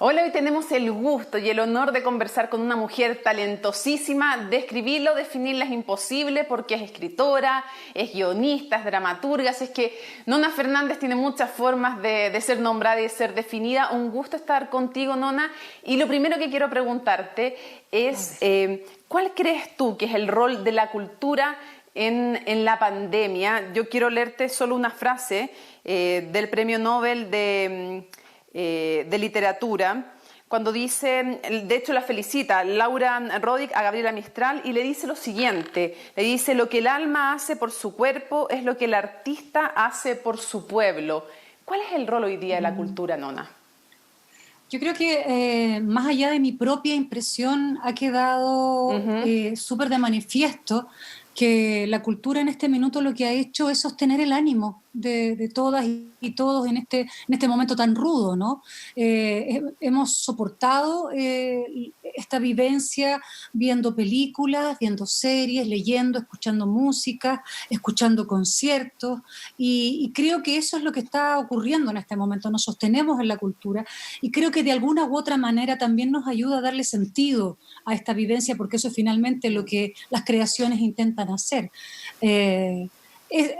Hola, hoy tenemos el gusto y el honor de conversar con una mujer talentosísima. Describirlo, definirla es imposible porque es escritora, es guionista, es dramaturga. Así es que Nona Fernández tiene muchas formas de ser nombrada y de ser definida. Un gusto estar contigo, Nona. Y lo primero que quiero preguntarte es, ¿cuál crees tú que es el rol de la cultura en la pandemia? Yo quiero leerte solo una frase del Premio Nobel de literatura, cuando dice, de hecho la felicita Laura Roddick a Gabriela Mistral y le dice lo siguiente, le dice: lo que el alma hace por su cuerpo es lo que el artista hace por su pueblo. ¿Cuál es el rol hoy día de la cultura, Nona? Yo creo que más allá de mi propia impresión ha quedado súper de manifiesto que la cultura en este minuto lo que ha hecho es sostener el ánimo de todas y todos en este momento tan rudo, ¿no? Hemos soportado esta vivencia viendo películas, viendo series, leyendo, escuchando música, escuchando conciertos, y creo que eso es lo que está ocurriendo en este momento. Nos sostenemos en la cultura y creo que de alguna u otra manera también nos ayuda a darle sentido a esta vivencia, porque eso es finalmente lo que las creaciones intentan hacer. Eh, es,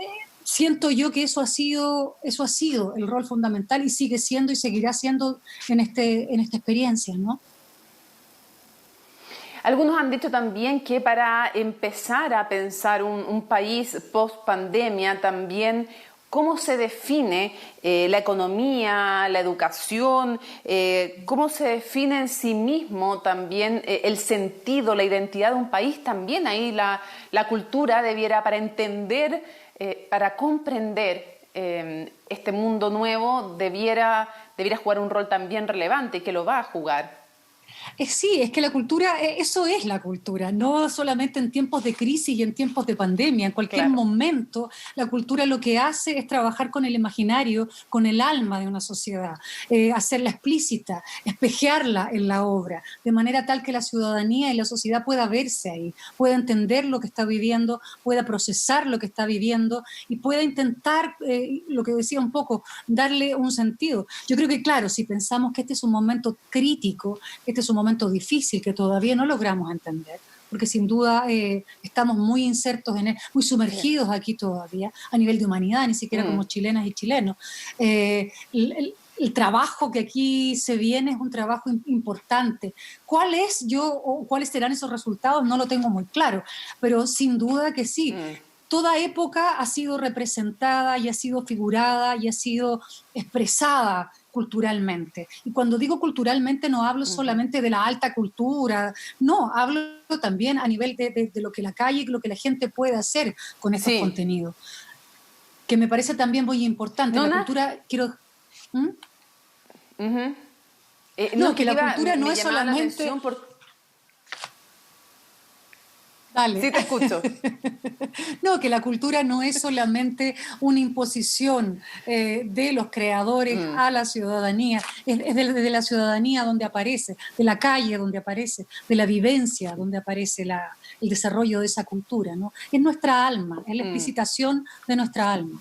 Siento yo que eso ha sido el rol fundamental y sigue siendo y seguirá siendo en esta experiencia, ¿no? Algunos han dicho también que para empezar a pensar un país post pandemia también, cómo se define la economía, la educación, cómo se define en sí mismo también el sentido, la identidad de un país. También ahí la cultura debiera, para entender, para comprender este mundo nuevo, debiera jugar un rol también relevante y que lo va a jugar. Sí, es que la cultura, eso es la cultura, no solamente en tiempos de crisis y en tiempos de pandemia, en cualquier Claro. momento la cultura lo que hace es trabajar con el imaginario, con el alma de una sociedad, hacerla explícita, espejearla en la obra, de manera tal que la ciudadanía y la sociedad pueda verse ahí, pueda entender lo que está viviendo, pueda procesar lo que está viviendo y pueda intentar, lo que decía un poco, darle un sentido. Yo creo que, claro, si pensamos que este es un momento crítico, este es un momento difícil que todavía no logramos entender, porque sin duda estamos muy insertos, muy sumergidos aquí todavía, a nivel de humanidad, ni siquiera como chilenas y chilenos. El trabajo que aquí se viene es un trabajo importante. ¿Cuáles serán esos resultados? No lo tengo muy claro, pero sin duda que sí. Toda época ha sido representada y ha sido figurada y ha sido expresada culturalmente. Y cuando digo culturalmente no hablo solamente de la alta cultura, no, hablo también a nivel de lo que la calle, lo que la gente puede hacer con estos Sí. contenidos, que me parece también muy importante. La Nona, cultura, quiero... ¿Mm? No, no, que que te la iba, cultura no me es llamaba la solamente... atención por... Dale. Sí, te escucho. No, que la cultura no es solamente una imposición de los creadores a la ciudadanía, es de la ciudadanía donde aparece, de la calle donde aparece, de la vivencia donde aparece el desarrollo de esa cultura, ¿no? Es nuestra alma, es la explicitación de nuestra alma.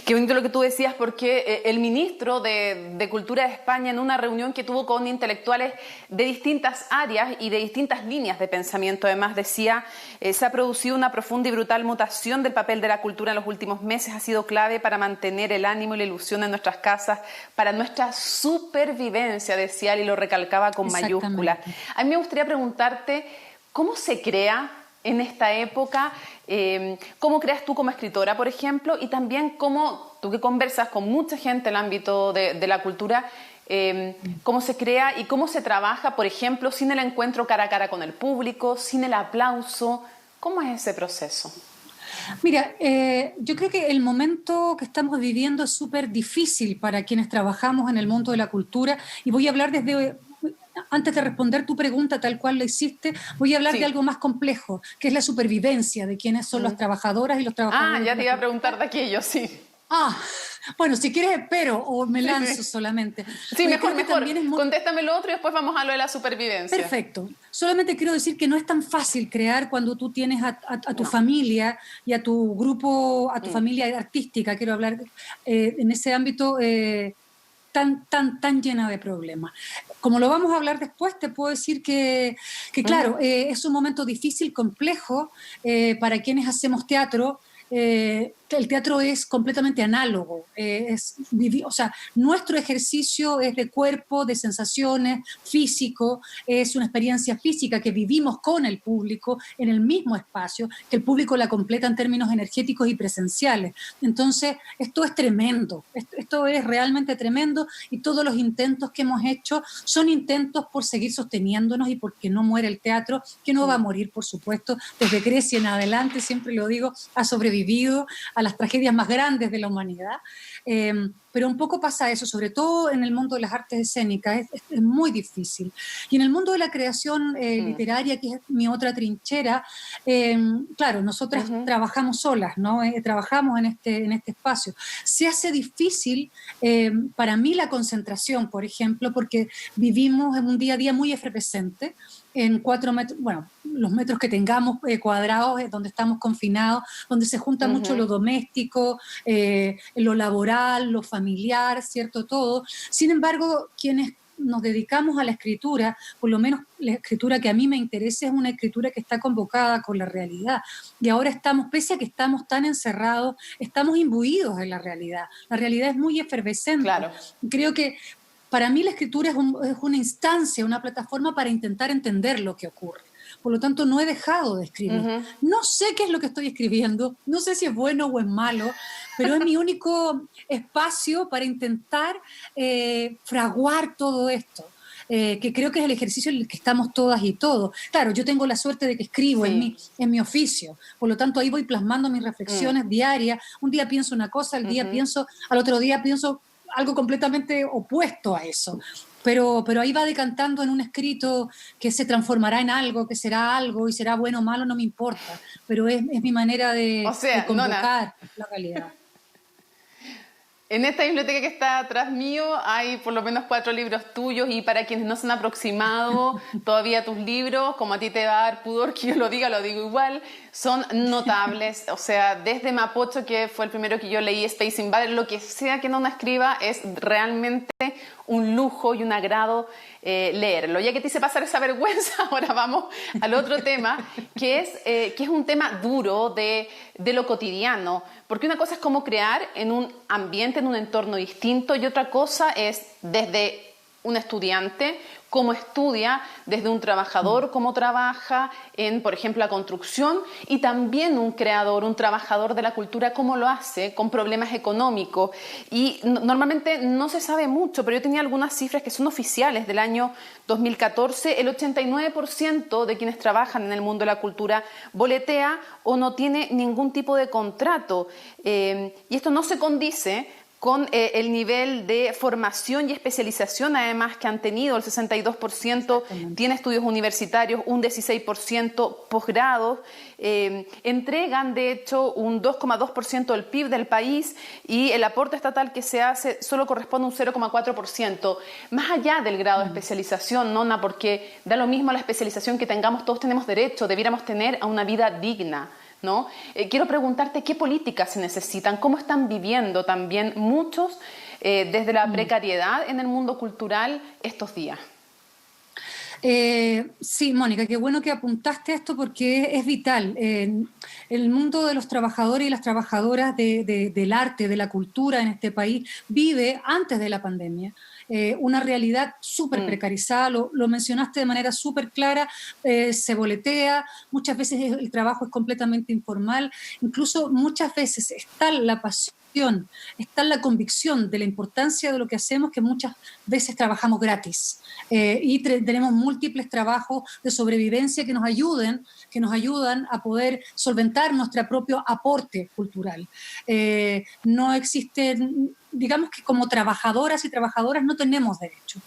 Qué bonito lo que tú decías, porque el ministro de Cultura de España, en una reunión que tuvo con intelectuales de distintas áreas y de distintas líneas de pensamiento, además decía, se ha producido una profunda y brutal mutación del papel de la cultura en los últimos meses, ha sido clave para mantener el ánimo y la ilusión en nuestras casas, para nuestra supervivencia, decía él, y lo recalcaba con mayúsculas. Exactamente. A mí me gustaría preguntarte, ¿cómo se crea en esta época? ¿Cómo creas tú como escritora, por ejemplo? Y también cómo tú, que conversas con mucha gente en el ámbito de la cultura, cómo se crea y cómo se trabaja, por ejemplo, sin el encuentro cara a cara con el público, sin el aplauso. ¿Cómo es ese proceso? Mira, yo creo que el momento que estamos viviendo es súper difícil para quienes trabajamos en el mundo de la cultura, y voy a hablar antes de responder tu pregunta tal cual la hiciste, voy a hablar de Sí. algo más complejo, que es la supervivencia de quienes son las trabajadoras y los Ah, trabajadores ya de te la iba a cultura. preguntar de aquello, sí. Ah, bueno, si quieres espero o me Sí, lanzo sí. solamente, Sí, porque mejor, creo que mejor. también es muy... Contéstame lo otro y después vamos a lo de la supervivencia. Perfecto. Solamente quiero decir que no es tan fácil crear cuando tú tienes a tu No. familia y a tu grupo, a tu familia artística, quiero hablar en ese ámbito, tan llena de problemas. Como lo vamos a hablar después, te puedo decir que claro, es un momento difícil, complejo, para quienes hacemos teatro. El teatro es completamente análogo, o sea, nuestro ejercicio es de cuerpo, de sensaciones, físico, es una experiencia física que vivimos con el público en el mismo espacio, que el público la completa en términos energéticos y presenciales. Entonces, esto es tremendo, esto es realmente tremendo, y todos los intentos que hemos hecho son intentos por seguir sosteniéndonos y porque no muere el teatro, que no va a morir, por supuesto, desde Grecia en adelante, siempre lo digo, ha sobrevivido a las tragedias más grandes de la humanidad, pero un poco pasa eso, sobre todo en el mundo de las artes escénicas, es muy difícil. Y en el mundo de la creación literaria, que es mi otra trinchera, claro, nosotras trabajamos solas, ¿no? Trabajamos en este espacio. Se hace difícil para mí la concentración, por ejemplo, porque vivimos en un día a día muy efervescente, en 4 metros, bueno, los metros que tengamos cuadrados, donde estamos confinados, donde se junta mucho lo doméstico, lo laboral, lo familiar, ¿cierto? Todo. Sin embargo, quienes nos dedicamos a la escritura, por lo menos la escritura que a mí me interesa es una escritura que está convocada con la realidad. Y ahora estamos, pese a que estamos tan encerrados, estamos imbuidos en la realidad. La realidad es muy efervescente. Claro. Creo que para mí la escritura es una instancia, una plataforma para intentar entender lo que ocurre. Por lo tanto, no he dejado de escribir. No sé qué es lo que estoy escribiendo, no sé si es bueno o es malo, pero es mi único espacio para intentar fraguar todo esto. Que creo que es el ejercicio en el que estamos todas y todos. Claro, yo tengo la suerte de que escribo, en mi oficio, por lo tanto ahí voy plasmando mis reflexiones diarias. Un día pienso una cosa, al otro día pienso algo completamente opuesto a eso. Pero ahí va decantando en un escrito que se transformará en algo, que será algo, y será bueno o malo, no me importa. Pero es mi manera de convocar la realidad. En esta biblioteca que está atrás mío hay por lo menos 4 libros tuyos, y para quienes no se han aproximado todavía tus libros, como a ti te va a dar pudor que yo lo digo igual, son notables. O sea, desde Mapocho, que fue el primero que yo leí, Space Invader, lo que sea que Nona escriba es realmente un lujo y un agrado leerlo. Ya que te hice pasar esa vergüenza, ahora vamos al otro tema, que es un tema duro de lo cotidiano, porque una cosa es cómo crear en un ambiente, en un entorno distinto, y otra cosa es desde un estudiante, cómo estudia, desde un trabajador, cómo trabaja en, por ejemplo, la construcción, y también un creador, un trabajador de la cultura, cómo lo hace con problemas económicos. Y normalmente no se sabe mucho, pero yo tenía algunas cifras que son oficiales del año 2014. El 89% de quienes trabajan en el mundo de la cultura boletea o no tiene ningún tipo de contrato. Y esto no se condice con el nivel de formación y especialización, además, que han tenido. El 62% tiene estudios universitarios, un 16% posgrados. Entregan, de hecho, un 2,2% del PIB del país, y el aporte estatal que se hace solo corresponde a un 0,4%. Más allá del grado de especialización, Nona, porque da lo mismo la especialización que tengamos, todos tenemos derecho, debiéramos tener a una vida digna, ¿no? Quiero preguntarte qué políticas se necesitan, cómo están viviendo también muchos desde la precariedad en el mundo cultural estos días. Sí, Mónica, qué bueno que apuntaste esto, porque es vital. El mundo de los trabajadores y las trabajadoras del arte, de la cultura en este país, vive antes de la pandemia una realidad súper precarizada, lo mencionaste de manera súper clara, se boletea, muchas veces el trabajo es completamente informal, incluso muchas veces está la pasión, está la convicción de la importancia de lo que hacemos, que muchas veces trabajamos gratis y tenemos múltiples trabajos de sobrevivencia que nos ayudan a poder solventar nuestro propio aporte cultural. No existen, digamos que como trabajadoras y trabajadoras no tenemos derecho.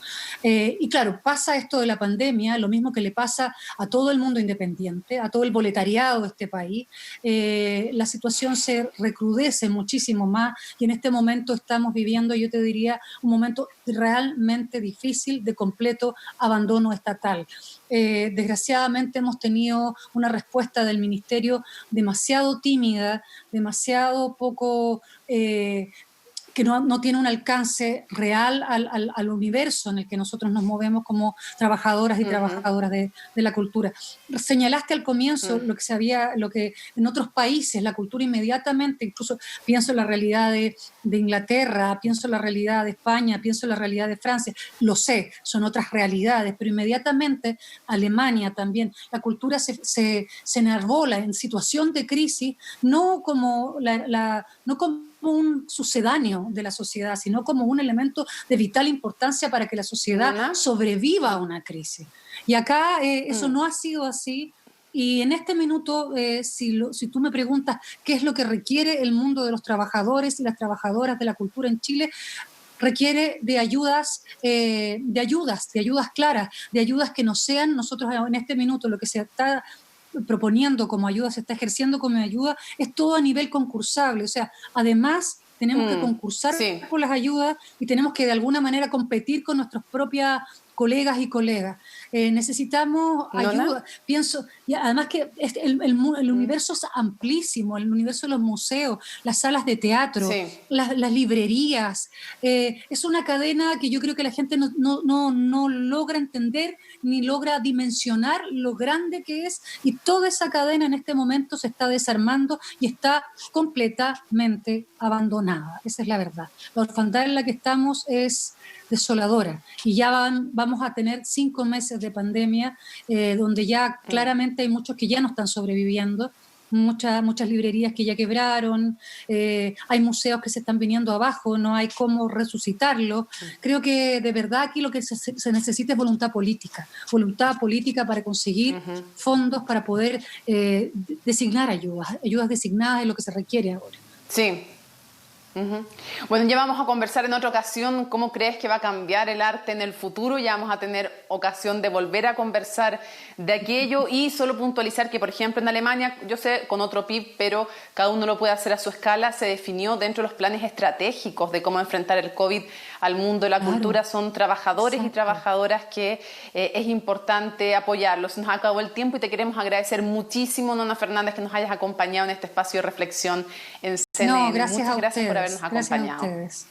Y claro, pasa esto de la pandemia, lo mismo que le pasa a todo el mundo independiente, a todo el boletariado de este país. La situación se recrudece muchísimo más, y en este momento estamos viviendo, yo te diría, un momento realmente difícil de completo abandono estatal. Desgraciadamente hemos tenido una respuesta del Ministerio demasiado tímida, demasiado poco que no tiene un alcance real al universo en el que nosotros nos movemos como trabajadoras y trabajadoras de la cultura. Señalaste al comienzo lo que en otros países la cultura inmediatamente, incluso pienso en la realidad de Inglaterra, pienso en la realidad de España, pienso en la realidad de Francia, lo sé, son otras realidades, pero inmediatamente Alemania también, la cultura se enarbola en situación de crisis, no como no como un sucedáneo de la sociedad, sino como un elemento de vital importancia para que la sociedad sobreviva a una crisis. Y acá eso no ha sido así. Y en este minuto, si tú me preguntas qué es lo que requiere el mundo de los trabajadores y las trabajadoras de la cultura en Chile, requiere de ayudas claras, de ayudas que no sean, nosotros en este minuto lo que se está proponiendo como ayuda, se está ejerciendo como ayuda, es todo a nivel concursable. O sea, además tenemos que concursar por las ayudas y tenemos que de alguna manera competir con nuestras propias colegas y colegas. Necesitamos ayuda. Pienso, y además que el universo es amplísimo, el universo de los museos, las salas de teatro, las librerías. Es una cadena que yo creo que la gente no logra entender ni logra dimensionar lo grande que es, y toda esa cadena en este momento se está desarmando y está completamente abandonada. Esa es la verdad. La orfandad en la que estamos es desoladora, y ya vamos a tener 5 meses de pandemia, donde ya claramente hay muchos que ya no están sobreviviendo, muchas librerías que ya quebraron, hay museos que se están viniendo abajo, no hay cómo resucitarlo. Creo que de verdad aquí lo que se necesita es voluntad política para conseguir fondos, para poder designar ayudas designadas, es lo que se requiere ahora. Sí. Bueno, ya vamos a conversar en otra ocasión cómo crees que va a cambiar el arte en el futuro. Ya vamos a tener ocasión de volver a conversar de aquello, y solo puntualizar que, por ejemplo, en Alemania, yo sé, con otro PIB, pero cada uno lo puede hacer a su escala, se definió dentro de los planes estratégicos de cómo enfrentar el COVID al mundo de la cultura. Son trabajadores y trabajadoras que es importante apoyarlos. Nos acabó el tiempo y te queremos agradecer muchísimo, Nona Fernández, que nos hayas acompañado en este espacio de reflexión en CNN. No, gracias Muchas a gracias ustedes, por habernos acompañado. Gracias a ustedes.